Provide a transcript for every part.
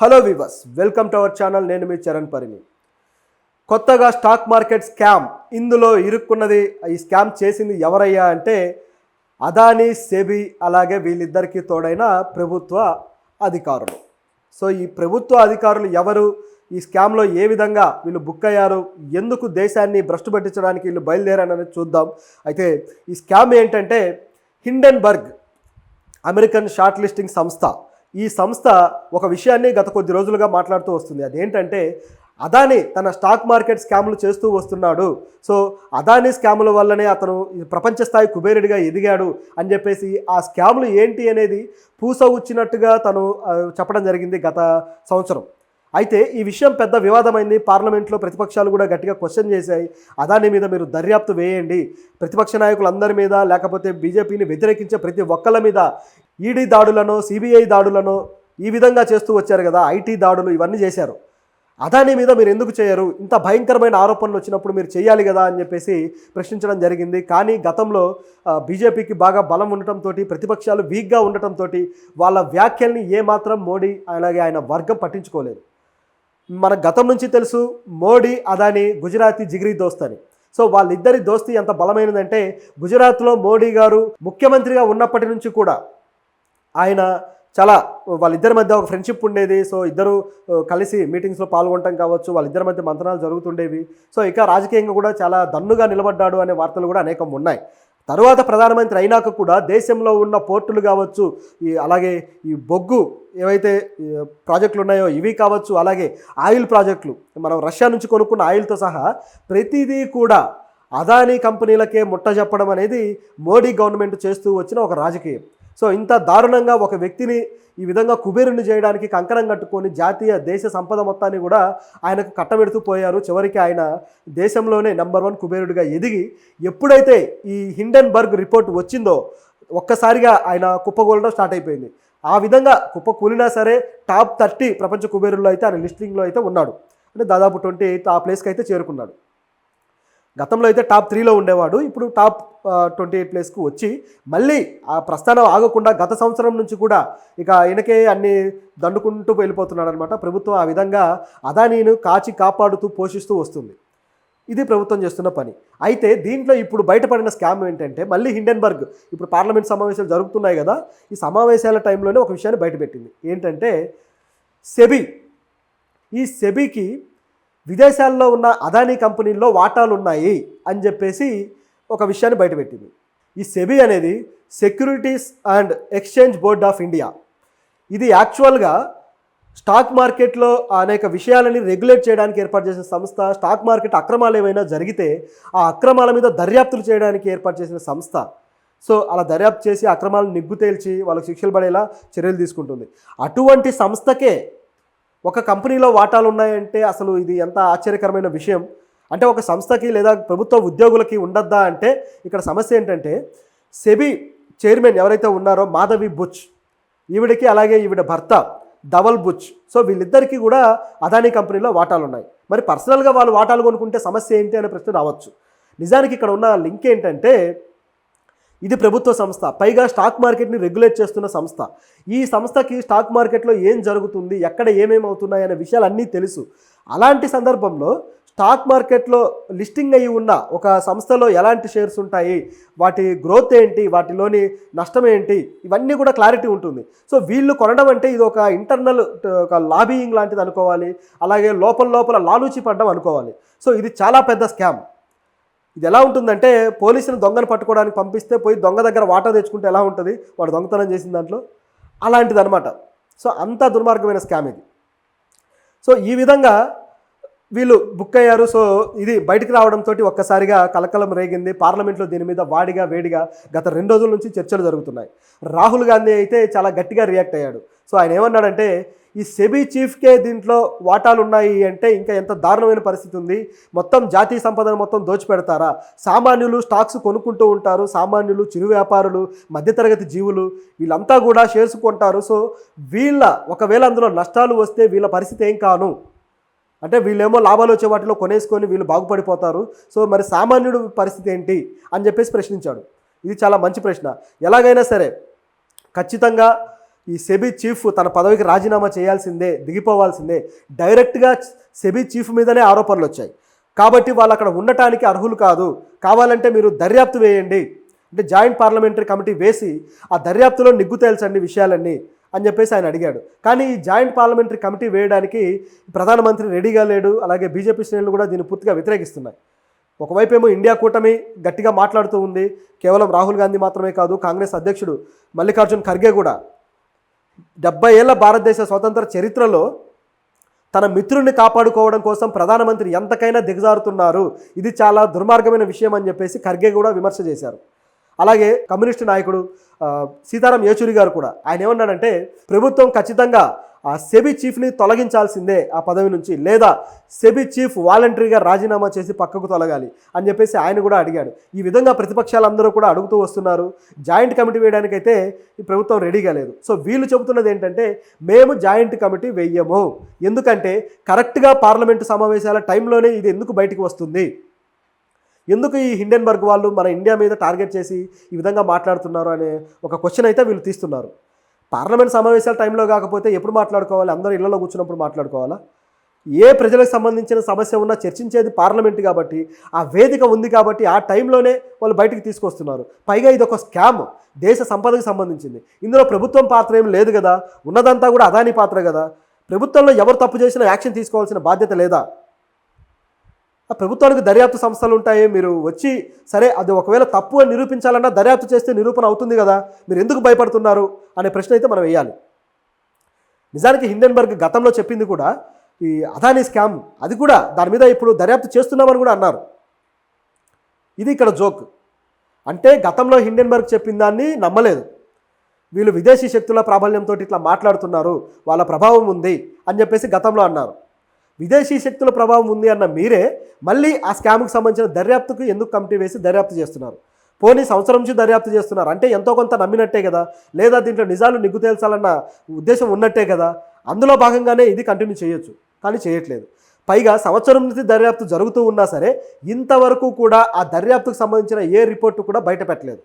Hello viewers, welcome to our channel. నేను మీ చరణ్ పరిమి. కొత్తగా stock market scam, ఇందులో ఇరుక్కున్నది, ఈ స్కామ్ చేసింది ఎవరయ్యా అంటే అదానీ, సెబీ, అలాగే వీళ్ళిద్దరికీ తోడైన ప్రభుత్వ అధికారులు. సో ఈ ప్రభుత్వ అధికారులు ఎవరు, ఈ స్కామ్లో ఏ విధంగా వీళ్ళు బుక్ అయ్యారు, ఎందుకు దేశాన్ని భ్రష్టు పట్టించడానికి వీళ్ళు బయలుదేరారనేది చూద్దాం. అయితే ఈ స్కామ్ ఏంటంటే హిండెన్బర్గ్ అమెరికన్ షార్ట్ లిస్టింగ్ సంస్థ. ఈ సంస్థ ఒక విషయాన్ని గత కొద్ది రోజులుగా మాట్లాడుతూ వస్తుంది. అదేంటంటే అదానీ తన స్టాక్ మార్కెట్ స్కామ్లు చేస్తూ వస్తున్నాడు, సో అదానీ స్కాముల వల్లనే అతను ప్రపంచ స్థాయి కుబేరుడిగా ఎదిగాడు అని చెప్పేసి ఆ స్కాములు ఏంటి అనేది పూసగుచ్చినట్టుగా తను చెప్పడం జరిగింది గత సంవత్సరం. అయితే ఈ విషయం పెద్ద వివాదమైంది. పార్లమెంట్లో ప్రతిపక్షాలు కూడా గట్టిగా క్వశ్చన్ చేశాయి. అదానీ మీద మీరు దర్యాప్తు వేయండి, ప్రతిపక్ష నాయకులందరి మీద, లేకపోతే బీజేపీని వ్యతిరేకించే ప్రతి ఒక్కళ్ళ మీద ఈడీ దాడులను, సిబిఐ దాడులను ఈ విధంగా చేస్తూ వచ్చారు కదా, ఐటీ దాడులు ఇవన్నీ చేశారు. అదానీ మీద మీరు ఎందుకు చేయరు, ఇంత భయంకరమైన ఆరోపణలు వచ్చినప్పుడు మీరు చేయాలి కదా అని చెప్పేసి ప్రశ్నించడం జరిగింది. కానీ గతంలో బీజేపీకి బాగా బలం ఉండటంతో, ప్రతిపక్షాలు వీక్గా ఉండటంతో వాళ్ళ వ్యాఖ్యల్ని ఏమాత్రం మోడీ అలాగే ఆయన వర్గం పట్టించుకోలేదు. మన గతం నుంచి తెలుసు, మోడీ అదానీ గుజరాతీ జిగిరి దోస్త్ అని. సో వాళ్ళిద్దరి దోస్తీ ఎంత బలమైనదంటే గుజరాత్లో మోడీ గారు ముఖ్యమంత్రిగా ఉన్నప్పటి నుంచి కూడా ఆయన చాలా వాళ్ళిద్దరి మధ్య ఒక ఫ్రెండ్షిప్ ఉండేది. సో ఇద్దరు కలిసి మీటింగ్స్లో పాల్గొనటం కావచ్చు, వాళ్ళిద్దరి మధ్య మంత్రాలు జరుగుతుండేవి. సో ఇక రాజకీయంగా కూడా చాలా దన్నుగా నిలబడ్డాడు అనే వార్తలు కూడా అనేకం ఉన్నాయి. తరువాత ప్రధానమంత్రి అయినాక కూడా దేశంలో ఉన్న పోర్టులు కావచ్చు, అలాగే ఈ బొగ్గు ఏవైతే ప్రాజెక్టులు ఉన్నాయో ఇవి కావచ్చు, అలాగే ఆయిల్ ప్రాజెక్టులు, మనం రష్యా నుంచి కొనుక్కున్న ఆయిల్తో సహా ప్రతిదీ కూడా అదానీ కంపెనీలకే ముట్ట చెప్పడం అనేది మోడీ గవర్నమెంట్ చేస్తూ వచ్చిన ఒక రాజకీయం. సో ఇంత దారుణంగా ఒక వ్యక్తిని ఈ విధంగా కుబేరుని చేయడానికి కంకణం కట్టుకొని జాతీయ దేశ సంపద మొత్తాన్ని కూడా ఆయనకు కట్టబెడుతూ పోయారు. చివరికి ఆయన దేశంలోనే నెంబర్ 1 కుబేరుడిగా ఎదిగి ఎప్పుడైతే ఈ హిండెన్బర్గ్ రిపోర్ట్ వచ్చిందో ఒక్కసారిగా ఆయన కుప్పకూలడం స్టార్ట్ అయిపోయింది. ఆ విధంగా కుప్పకూలినా సరే టాప్ 30 ప్రపంచ కుబేరుల్లో అయితే ఆయన లిస్టింగ్లో అయితే ఉన్నాడు. అంటే దాదాపు 28 ఆ ప్లేస్కి అయితే చేరుకున్నాడు. గతంలో అయితే టాప్ 3లో ఉండేవాడు, ఇప్పుడు టాప్ 28 ప్లేస్కు వచ్చి మళ్ళీ ఆ ప్రస్థానం ఆగకుండా గత సంవత్సరం నుంచి కూడా ఇక ఆయనకే అన్ని దండుకుంటూ వెళ్ళిపోతున్నాడు అనమాట. ప్రభుత్వం ఆ విధంగా అదానీను కాచి కాపాడుతూ పోషిస్తూ వస్తుంది. ఇది ప్రభుత్వం చేస్తున్న పని. అయితే దీంట్లో ఇప్పుడు బయటపడిన స్కామ్ ఏంటంటే మళ్ళీ హిండెన్బర్గ్ ఇప్పుడు పార్లమెంట్ సమావేశాలు జరుగుతున్నాయి కదా, ఈ సమావేశాల టైంలోనే ఒక విషయాన్ని బయటపెట్టింది. ఏంటంటే సెబీ, ఈ సెబీకి విదేశాల్లో ఉన్న అదానీ కంపెనీల్లో వాటాలు ఉన్నాయి అని చెప్పేసి ఒక విషయాన్ని బయటపెట్టింది. ఈ సెబీ అనేది securities and exchange board of India. ఇది యాక్చువల్గా స్టాక్ మార్కెట్లో అనేక విషయాలని రెగ్యులేట్ చేయడానికి ఏర్పాటు చేసిన సంస్థ. స్టాక్ మార్కెట్ అక్రమాలు ఏమైనా జరిగితే ఆ అక్రమాల మీద దర్యాప్తులు చేయడానికి ఏర్పాటు చేసిన సంస్థ. సో అలా దర్యాప్తు చేసి అక్రమాలను నిగ్గు తేల్చి వాళ్ళకి శిక్షలు పడేలా చర్యలు తీసుకుంటుంది. అటువంటి సంస్థకే ఒక కంపెనీలో వాటాలు ఉన్నాయంటే అసలు ఇది ఎంత ఆశ్చర్యకరమైన విషయం. అంటే ఒక సంస్థకి లేదా ప్రభుత్వ ఉద్యోగులకి ఉండద్దా అంటే ఇక్కడ సమస్య ఏంటంటే సెబీ చైర్మన్ ఎవరైతే ఉన్నారో మాధవి బుచ్, ఈవిడకి అలాగే ఈవిడ భర్త ధవల్ బుచ్, సో వీళ్ళిద్దరికీ కూడా అదానీ కంపెనీలో వాటాలు ఉన్నాయి. మరి పర్సనల్గా వాళ్ళు వాటాలు కొనుక్కుంటే సమస్య ఏంటి అనే ప్రశ్న రావచ్చు. నిజానికి ఇక్కడ ఉన్న లింక్ ఏంటంటే ఇది ప్రభుత్వ సంస్థ, పైగా స్టాక్ మార్కెట్ని రెగ్యులేట్ చేస్తున్న సంస్థ. ఈ సంస్థకి స్టాక్ మార్కెట్లో ఏం జరుగుతుంది, ఎక్కడ ఏమేమి అవుతున్నాయి అనే విషయాలు అన్నీ తెలుసు. అలాంటి సందర్భంలో స్టాక్ మార్కెట్లో లిస్టింగ్ అయ్యి ఉన్న ఒక సంస్థలో ఎలాంటి షేర్స్ ఉంటాయి, వాటి గ్రోత్ ఏంటి, వాటిలోని నష్టం ఏంటి, ఇవన్నీ కూడా క్లారిటీ ఉంటుంది. సో వీళ్ళు కొనడం అంటే ఇది ఒక ఇంటర్నల్ ఒక లాబీయింగ్ లాంటిది అనుకోవాలి, అలాగే లోపల లాలూచి పడ్డం అనుకోవాలి. సో ఇది చాలా పెద్ద స్కామ్. ఇది ఎలా ఉంటుందంటే పోలీసులు దొంగను పట్టుకోవడానికి పంపిస్తే పోయి దొంగ దగ్గర వాటా తెచ్చుకుంటే ఎలా ఉంటుంది, వాడు దొంగతనం చేసిన దాంట్లో, అలాంటిది అనమాట. సో అంత దుర్మార్గమైన స్కామ్ ఇది. సో ఈ విధంగా వీళ్ళు బుక్ అయ్యారు. సో ఇది బయటికి రావడంతో ఒక్కసారిగా కలకలం రేగింది. పార్లమెంట్లో దీని మీద వాడిగా వేడిగా గత 2 రోజుల నుంచి చర్చలు జరుగుతున్నాయి. రాహుల్ గాంధీ అయితే చాలా గట్టిగా రియాక్ట్ అయ్యాడు. సో ఆయన ఏమన్నాడంటే ఈ సెబీ చీఫ్కే దీంట్లో వాటాలు ఉన్నాయి అంటే ఇంకా ఎంత దారుణమైన పరిస్థితి ఉంది, మొత్తం జాతీయ సంపదను మొత్తం దోచిపెడతారా, సామాన్యులు స్టాక్స్ కొనుక్కుంటూ ఉంటారు, సామాన్యులు, చిరు వ్యాపారులు, మధ్యతరగతి జీవులు వీళ్ళంతా కూడా షేర్స్ కొంటారు. సో ఒకవేళ అందులో నష్టాలు వస్తే వీళ్ళ పరిస్థితి ఏం కాను అంటే వీళ్ళేమో లాభాలు వచ్చే వాటిలో కొనేసుకొని వీళ్ళు బాగుపడిపోతారు. సో మరి సామాన్యుడు పరిస్థితి ఏంటి అని చెప్పేసి ప్రశ్నించాడు. ఇది చాలా మంచి ప్రశ్న. ఎలాగైనా సరే ఖచ్చితంగా ఈ సెబీ చీఫ్ తన పదవికి రాజీనామా చేయాల్సిందే, దిగిపోవాల్సిందే, డైరెక్ట్గా సెబీ చీఫ్ మీదనే ఆరోపణలు వచ్చాయి. కాబట్టి వాళ్ళు అక్కడ ఉండటానికి అర్హులు కాదు, కావాలంటే మీరు దర్యాప్తు వేయండి, అంటే జాయింట్ పార్లమెంటరీ కమిటీ వేసి ఆ దర్యాప్తులో నిగ్గు తేల్చండి విషయాలన్నీ అని చెప్పేసి ఆయన అడిగాడు. కానీ ఈ జాయింట్ పార్లమెంటరీ కమిటీ వేయడానికి ప్రధానమంత్రి రెడీగా లేడు. అలాగే బీజేపీ శ్రేణులు కూడా దీన్ని పూర్తిగా వ్యతిరేకిస్తున్నాయి. ఒకవైపు ఏమో ఇండియా కూటమి గట్టిగా మాట్లాడుతూ ఉంది. కేవలం రాహుల్ గాంధీ మాత్రమే కాదు, కాంగ్రెస్ అధ్యక్షుడు మల్లికార్జున్ ఖర్గే కూడా 70 ఏళ్ల భారతదేశ స్వతంత్ర చరిత్రలో తన మిత్రుడిని కాపాడుకోవడం కోసం ప్రధానమంత్రి ఎంతకైనా దిగజారుతున్నారు, ఇది చాలా దుర్మార్గమైన విషయం అని చెప్పేసి ఖర్గే కూడా విమర్శ చేశారు. అలాగే కమ్యూనిస్టు నాయకుడు సీతారాం యేచూరి గారు కూడా ఆయన ఏమన్నాడంటే ప్రభుత్వం ఖచ్చితంగా ఆ సెబీ చీఫ్ని తొలగించాల్సిందే ఆ పదవి నుంచి, లేదా సెబీ చీఫ్ వాలంటరీగా రాజీనామా చేసి పక్కకు తొలగాలి అని చెప్పేసి ఆయన కూడా అడిగాడు. ఈ విధంగా ప్రతిపక్షాలందరూ కూడా అడుగుతూ వస్తున్నారు. జాయింట్ కమిటీ వేయడానికైతే ఈ ప్రభుత్వం రెడీగా లేదు. సో వీళ్ళు చెబుతున్నది ఏంటంటే మేము జాయింట్ కమిటీ వెయ్యము, ఎందుకంటే కరెక్ట్గా పార్లమెంటు సమావేశాల టైంలోనే ఇది ఎందుకు బయటికి వస్తుంది, ఎందుకు ఈ హిండెన్బర్గ్ వాళ్ళు మన ఇండియా మీద టార్గెట్ చేసి ఈ విధంగా మాట్లాడుతున్నారు అనే ఒక క్వశ్చన్ అయితే వీళ్ళు తీస్తున్నారు. పార్లమెంట్ సమావేశాల టైంలో కాకపోతే ఎప్పుడు మాట్లాడుకోవాలి? అందరూ ఇళ్లలో కూర్చున్నప్పుడు మాట్లాడుకోవాలా? ఏ ప్రజలకు సంబంధించిన సమస్య ఉన్నా చర్చించేది పార్లమెంట్ కాబట్టి, ఆ వేదిక ఉంది కాబట్టి ఆ టైంలోనే వాళ్ళు బయటికి తీసుకొస్తున్నారు. పైగా ఇది ఒక స్కామ్, దేశ సంపదకు సంబంధించింది. ఇందులో ప్రభుత్వం పాత్ర ఏం లేదు కదా, ఉన్నదంతా కూడా అదానీ పాత్ర కదా. ప్రభుత్వంలో ఎవరు తప్పు చేసినా యాక్షన్ తీసుకోవాల్సిన బాధ్యత లేదా? ఆ ప్రభుత్వానికి దర్యాప్తు సంస్థలు ఉంటాయి, మీరు వచ్చి సరే అది ఒకవేళ తప్పు అని నిరూపించాలన్నా దర్యాప్తు చేస్తే నిరూపణ అవుతుంది కదా, మీరు ఎందుకు భయపడుతున్నారు అనే ప్రశ్న అయితే మనం వేయాలి. నిజానికి హిండెన్బర్గ్ గతంలో చెప్పింది కూడా ఈ అదానీ స్కామ్, అది కూడా దాని మీద ఇప్పుడు దర్యాప్తు చేస్తున్నామని కూడా అన్నారు. ఇది ఇక్కడ జోక్. అంటే గతంలో హిండెన్బర్గ్ చెప్పిన దాన్ని నమ్మలేదు, వీళ్ళు విదేశీ శక్తుల ప్రాబల్యంతో ఇట్లా మాట్లాడుతున్నారు, వాళ్ళ ప్రభావం ఉంది అని చెప్పేసి గతంలో అన్నారు. విదేశీ శక్తుల ప్రభావం ఉంది అన్న మీరే మళ్ళీ ఆ స్కామ్కి సంబంధించిన దర్యాప్తుకు ఎందుకు కమిటీ వేసి దర్యాప్తు చేస్తున్నారు? పోనీ సంవత్సరం నుంచి దర్యాప్తు చేస్తున్నారు అంటే ఎంతో కొంత నమ్మినట్టే కదా, లేదా దీంట్లో నిజాలు నిగ్గు తేల్చాలన్న ఉద్దేశం ఉన్నట్టే కదా. అందులో భాగంగానే ఇది కంటిన్యూ చేయొచ్చు, కానీ చేయట్లేదు. పైగా సంవత్సరం నుంచి దర్యాప్తు జరుగుతూ ఉన్నా సరే ఇంతవరకు కూడా ఆ దర్యాప్తుకు సంబంధించిన ఏ రిపోర్టు కూడా బయట పెట్టలేదు.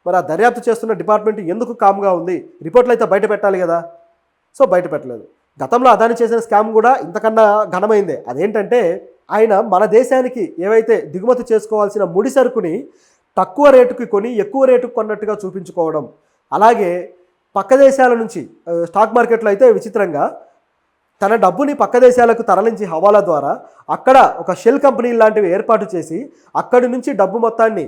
మరి ఆ దర్యాప్తు చేస్తున్న డిపార్ట్మెంట్ ఎందుకు కామ్గా ఉంది? రిపోర్ట్లు అయితే బయట పెట్టాలి కదా, సో బయట పెట్టలేదు. గతంలో అదాని చేసిన స్కామ్ కూడా ఇంతకన్నా ఘనమైందే. అదేంటంటే ఆయన మన దేశానికి ఏవైతే దిగుమతి చేసుకోవాల్సిన ముడి సరుకుని తక్కువ రేటుకి కొని ఎక్కువ రేటుకు కొన్నట్టుగా చూపించుకోవడం. అలాగే పక్క దేశాల నుంచి స్టాక్ మార్కెట్లో అయితే విచిత్రంగా తన డబ్బుని పక్క దేశాలకు తరలించి హవాలా ద్వారా అక్కడ ఒక షెల్ కంపెనీ లాంటివి ఏర్పాటు చేసి అక్కడి నుంచి డబ్బు మొత్తాన్ని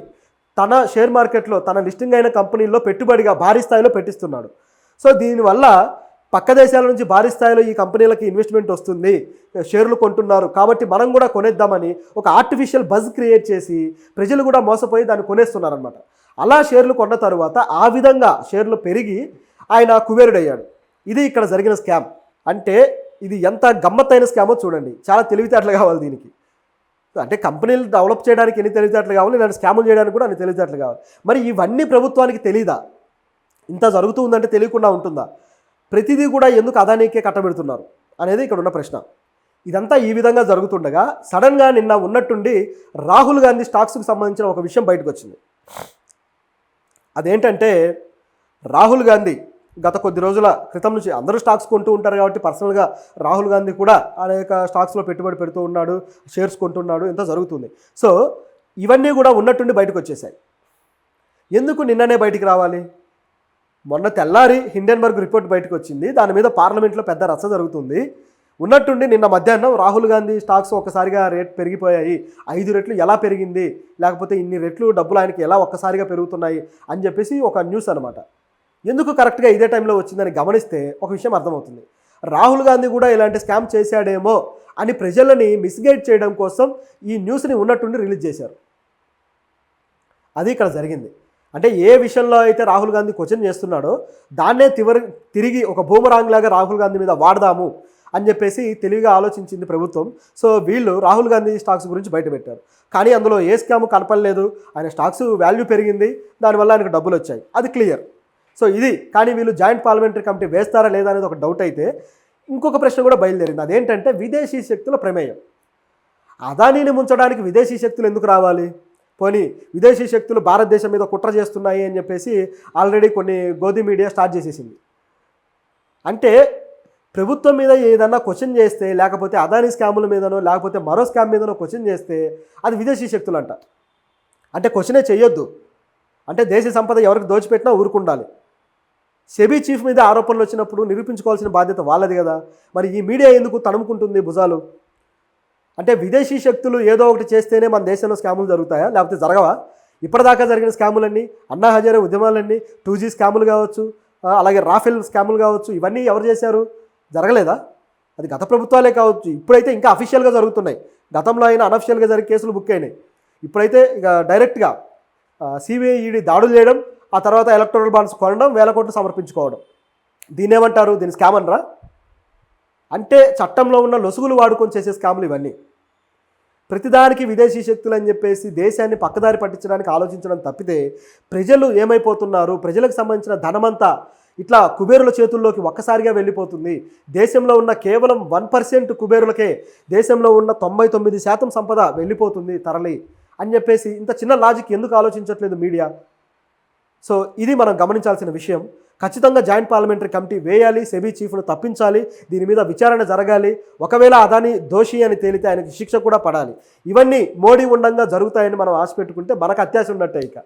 తన షేర్ మార్కెట్లో తన లిస్టింగ్ అయిన కంపెనీల్లో పెట్టుబడిగా భారీ స్థాయిలో పెట్టిస్తున్నాడు. సో దీనివల్ల పక్క దేశాల నుంచి భారీ స్థాయిలో ఈ కంపెనీలకి ఇన్వెస్ట్మెంట్ వస్తుంది, షేర్లు కొంటున్నారు, కాబట్టి మనం కూడా కొనేద్దామని ఒక ఆర్టిఫిషియల్ బజ్ క్రియేట్ చేసి ప్రజలు కూడా మోసపోయి దాన్ని కొనేస్తున్నారనమాట. అలా షేర్లు కొన్న తర్వాత ఆ విధంగా షేర్లు పెరిగి ఆయన కుబేరుడయ్యాడు. ఇది ఇక్కడ జరిగిన స్కామ్. అంటే ఇది ఎంత గమ్మత్తైన స్కామో చూడండి. చాలా తెలివితేటలు కావాలి దీనికి. అంటే కంపెనీలు డెవలప్ చేయడానికి ఎన్ని తెలివితేటలు కావాలి, ఇలాంటి స్కాములు చేయడానికి కూడా అన్ని తెలివితేటలు కావాలి. మరి ఇవన్నీ ప్రభుత్వానికి తెలీదా? ఇంత జరుగుతుందంటే తెలియకుండా ఉంటుందా? ప్రతిదీ కూడా ఎందుకు అదానీకే కట్టబెడుతున్నారు అనేది ఇక్కడ ఉన్న ప్రశ్న. ఇదంతా ఈ విధంగా జరుగుతుండగా సడన్గా నిన్న ఉన్నట్టుండి రాహుల్ గాంధీ స్టాక్స్కి సంబంధించిన ఒక విషయం బయటకు వచ్చింది. అదేంటంటే రాహుల్ గాంధీ గత కొద్ది రోజుల క్రితం నుంచి అందరూ స్టాక్స్ కొంటూ ఉంటారు కాబట్టి పర్సనల్గా రాహుల్ గాంధీ కూడా అనేక స్టాక్స్లో పెట్టుబడి పెడుతూ ఉన్నాడు, షేర్స్ కొంటున్నాడు, ఇంత జరుగుతుంది. సో ఇవన్నీ కూడా ఉన్నట్టుండి బయటకు వచ్చేసాయి. ఎందుకు నిన్ననే బయటికి రావాలి? మొన్న తెల్లారి హిండెన్బర్గ్ రిపోర్ట్ బయటకు వచ్చింది, దాని మీద పార్లమెంట్లో పెద్ద రచ్చ జరుగుతుంది. ఉన్నట్టుండి నిన్న మధ్యాహ్నం రాహుల్ గాంధీ స్టాక్స్ ఒక్కసారిగా రేట్ పెరిగిపోయాయి, 5 రెట్లు ఎలా పెరిగింది, లేకపోతే ఇన్ని రెట్లు డబ్బులు ఆయనకి ఎలా ఒక్కసారిగా పెరుగుతున్నాయి అని చెప్పేసి ఒక న్యూస్ అనమాట. ఎందుకు కరెక్ట్గా ఇదే టైంలో వచ్చిందని గమనిస్తే ఒక విషయం అర్థమవుతుంది. రాహుల్ గాంధీ కూడా ఇలాంటి స్కామ్ చేశాడేమో అని ప్రజలని మిస్గైడ్ చేయడం కోసం ఈ న్యూస్ని ఉన్నట్టుండి రిలీజ్ చేశారు. అది ఇక్కడ జరిగింది. అంటే ఏ విషయంలో అయితే రాహుల్ గాంధీ క్వశ్చన్ చేస్తున్నాడో దాన్నే తిరిగి ఒక బూమరాంగ్ లాగా రాహుల్ గాంధీ మీద వాడదాము అని చెప్పేసి తెలివిగా ఆలోచించింది ప్రభుత్వం. సో వీళ్ళు రాహుల్ గాంధీ స్టాక్స్ గురించి బయటపెట్టారు. కానీ అందులో ఏ స్కామ్ కనపడలేదు, ఆయన స్టాక్స్ వాల్యూ పెరిగింది, దానివల్ల ఆయనకు డబ్బులు వచ్చాయి, అది క్లియర్. సో ఇది. కానీ వీళ్ళు జాయింట్ పార్లమెంటరీ కమిటీ వేస్తారా లేదా అనేది ఒక డౌట్ అయితే ఇంకొక ప్రశ్న కూడా బయలుదేరింది. అదేంటంటే విదేశీ శక్తుల ప్రమేయం. అదానీని ముంచడానికి విదేశీ శక్తులు ఎందుకు రావాలి? పోనీ విదేశీ శక్తులు భారతదేశం మీద కుట్ర చేస్తున్నాయి అని చెప్పేసి ఆల్రెడీ కొన్ని గోధి మీడియా స్టార్ట్ చేసేసింది. అంటే ప్రభుత్వం మీద ఏదన్నా క్వశ్చన్ చేస్తే, లేకపోతే అదానీ స్కాముల మీదనో లేకపోతే మరో స్కామ్ మీదనో క్వశ్చన్ చేస్తే అది విదేశీ శక్తులు అంట. అంటే క్వశ్చనే చేయొద్దు, అంటే దేశ సంపద ఎవరికి దోచిపెట్టినా ఊరుకుండాలి. సెబీ చీఫ్ మీద ఆరోపణలు వచ్చినప్పుడు నిరూపించుకోవాల్సిన బాధ్యత వాళ్ళది కదా. మరి ఈ మీడియా ఎందుకు తడుముకుంటుంది భుజాలు? అంటే విదేశీ శక్తులు ఏదో ఒకటి చేస్తేనే మన దేశంలో స్కాములు జరుగుతాయా, లేకపోతే జరగవా? ఇప్పటిదాకా జరిగిన స్కాములన్నీ, అన్నా హజారే ఉద్యమాలన్నీ, 2G స్కాములు కావచ్చు, అలాగే రాఫెల్ స్కాములు కావచ్చు, ఇవన్నీ ఎవరు చేశారు? జరగలేదా? అది గత ప్రభుత్వాలే కావచ్చు. ఇప్పుడైతే ఇంకా అఫీషియల్గా జరుగుతున్నాయి. గతంలో అయినా అనఫిషియల్గా జరిగే కేసులు బుక్ అయినాయి. ఇప్పుడైతే ఇక డైరెక్ట్గా సిబిఐ ఈడీ దాడులు చేయడం, ఆ తర్వాత ఎలక్టోరల్ బాండ్స్ కొనడం, 1000 కోట్లు సమర్పించుకోవడం. దీన్ని ఏమంటారు? దీని స్కామ్ అనరా? అంటే చట్టంలో ఉన్న లొసుగులు వాడుకొని చేసే స్కాములు ఇవన్నీ. ప్రతిదానికి విదేశీ శక్తులు అని చెప్పేసి దేశాన్ని పక్కదారి పట్టించడానికి ఆలోచించడం తప్పితే ప్రజలు ఏమైపోతున్నారు, ప్రజలకు సంబంధించిన ధనమంతా ఇట్లా కుబేరుల చేతుల్లోకి ఒక్కసారిగా వెళ్ళిపోతుంది. దేశంలో ఉన్న కేవలం 1% కుబేరులకే దేశంలో ఉన్న 99% సంపద వెళ్ళిపోతుంది తరలి అని చెప్పేసి ఇంత చిన్న లాజిక్ ఎందుకు ఆలోచించట్లేదు మీడియా? సో ఇది మనం గమనించాల్సిన విషయం. ఖచ్చితంగా జాయింట్ పార్లమెంటరీ కమిటీ వేయాలి, సెబీ చీఫ్ను తప్పించాలి, దీని మీద విచారణ జరగాలి. ఒకవేళ అదాని దోషి అని తేలితే ఆయనకి శిక్ష కూడా పడాలి. ఇవన్నీ మోడీ ఉండంగా జరుగుతాయని మనం ఆశ పెట్టుకుంటే మనకు అత్యాశ ఉన్నట్టే ఇక.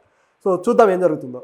సో చూద్దాం ఏం జరుగుతుందో.